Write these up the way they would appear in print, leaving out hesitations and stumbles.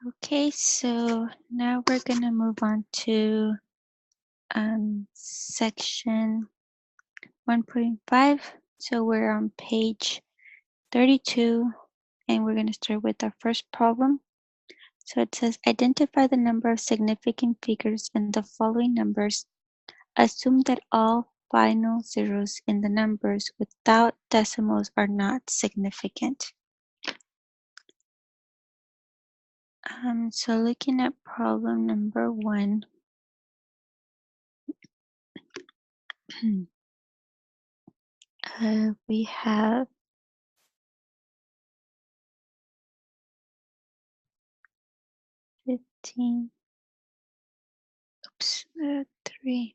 Okay, so now we're going to move on to section 1.5. So we're on page 32, and we're going to start with our first problem. So it says, identify the number of significant figures in the following numbers. Assume that all final zeros in the numbers without decimals are not significant. So looking at problem number 1, we have 15, 3,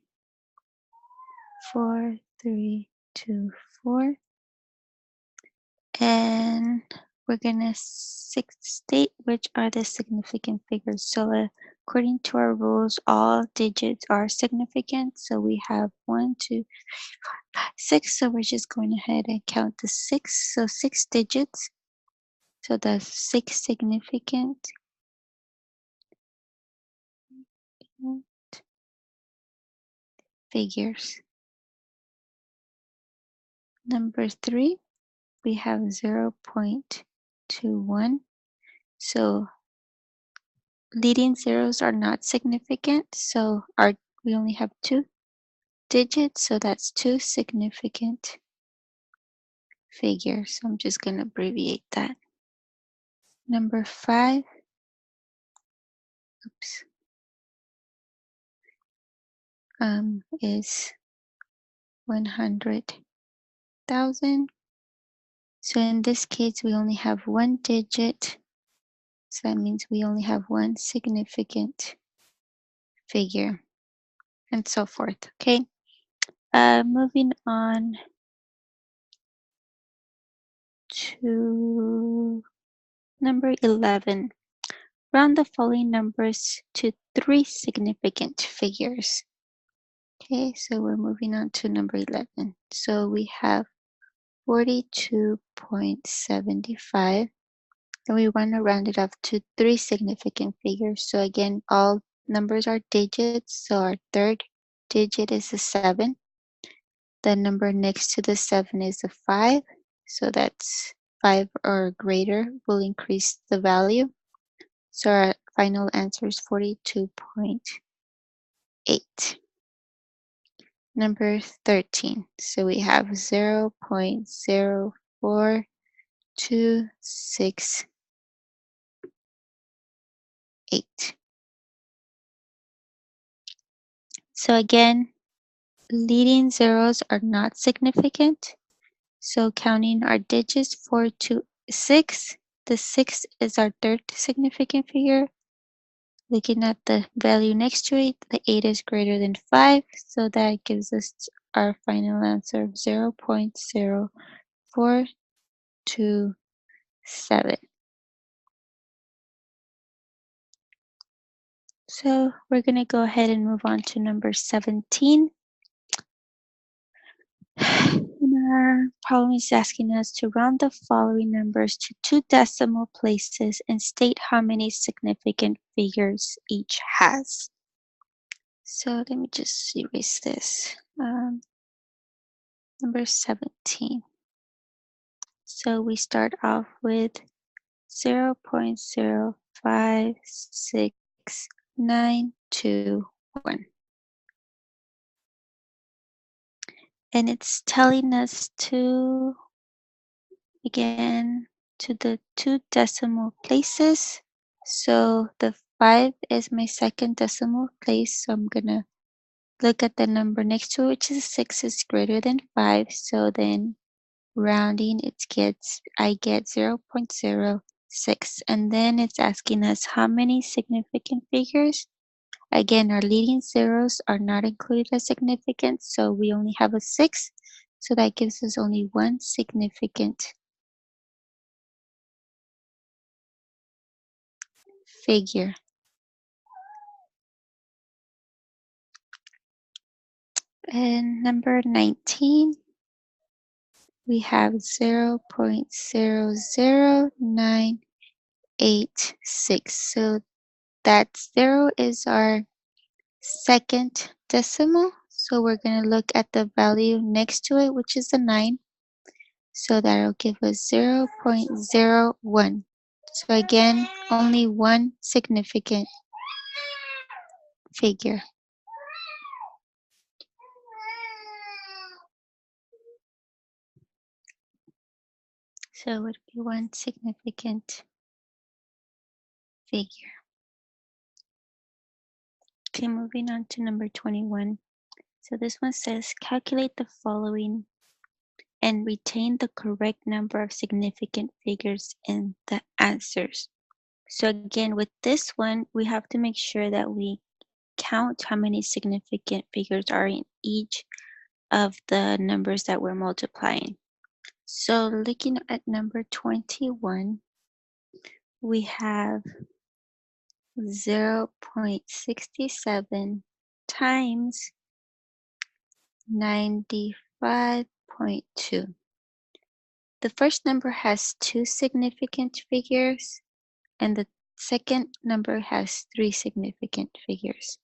4, 3, 2, 4. And we're going to state which are the significant figures. So according to our rules, all digits are significant. So we have 1, 2, 6. So we're just going ahead and count the 6. So 6 digits. So that's 6 significant figures. Number 3, we have 0.21. So leading zeros are not significant. So we only have 2 digits. So that's 2 significant figures. So I'm just going to abbreviate that. Number 5, is 100,000. So in this case, we only have 1 digit. So that means we only have 1 significant figure, and so forth. Okay. Moving on to number 11. Round the following numbers to 3 significant figures. Okay, so we're moving on to number 11. So we have 42.75, and we want to round it up to 3 significant figures. So again, all numbers are digits. So our third digit is a 7. The number next to the 7 is a 5. So that's 5 or greater will increase the value. So our final answer is 42.8. Number 13. So we have 0.04268. So again, leading zeros are not significant. So counting our digits 4 to 6, the 6 is our third significant figure. Looking at the value next to it, the 8 is greater than 5, so that gives us our final answer of 0.0427. So we're going to go ahead and move on to number 17. And our problem is asking us to round the following numbers to 2 decimal places and state how many significant figures each has. So let me just erase this. Number 17. So we start off with 0.056921. And it's telling us to, again, to the 2 decimal places. So the 5 is my second decimal place. So I'm going to look at the number next to it, which is 6 is greater than 5. So then rounding, I get 0.06. And then it's asking us how many significant figures. Again, our leading zeros are not included as significant, so we only have a 6. So that gives us only 1 significant figure. And number 19, we have 0.0098. 0.86. So that 0 is our second decimal. So we're going to look at the value next to it, which is a 9. So that'll give us 0.01. So again, only one significant figure. So it would be one significant figure. Okay, moving on to number 21. So this one says, calculate the following and retain the correct number of significant figures in the answers. So again, with this one, we have to make sure that we count how many significant figures are in each of the numbers that we're multiplying. So looking at number 21, we have 0.67 times 95.2. The first number has two significant figures, and the second number has three significant figures.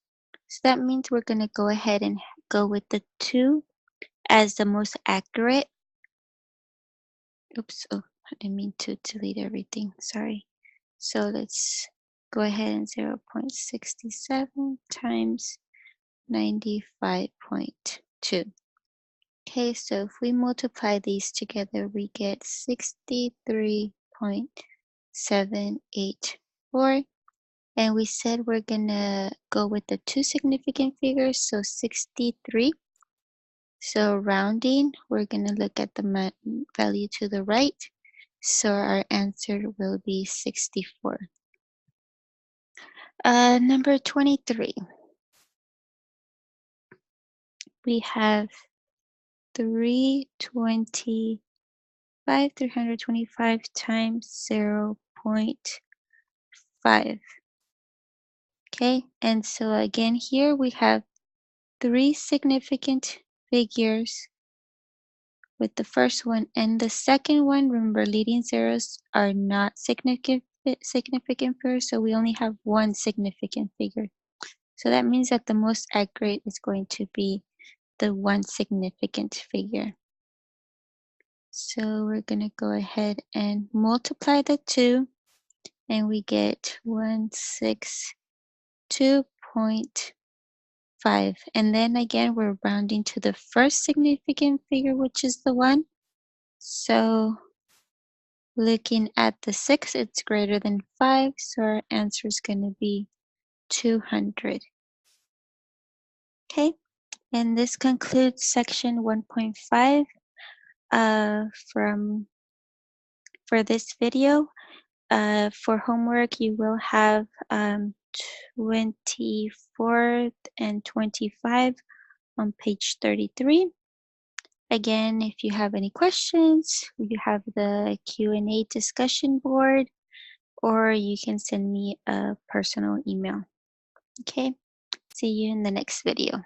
So that means we're going to go ahead and go with the 2 as the most accurate. Oops, oh, I didn't mean to delete everything, sorry. So let's go ahead and 0.67 times 95.2. Okay, so if we multiply these together, we get 63.784. And we said we're gonna go with the two significant figures, so 63. So rounding, we're gonna look at the value to the right. So our answer will be 64. Number 23. We have 325 times 0.5. Okay, and so again here we have three significant figures with the first one, and the second one, remember, leading zeros are not significant figures, so we only have one significant figure. So that means that the most accurate is going to be the one significant figure. So we're going to go ahead and multiply the 2, and we get 162.5. And then again, we're rounding to the first significant figure, which is the 1. So looking at the 6, it's greater than 5, so our answer is going to be 200. Okay, and this concludes section 1.5 for this video. For homework, you will have 24 and 25 on page 33. Again, if you have any questions, you have the Q&A discussion board, or you can send me a personal email. Okay, see you in the next video.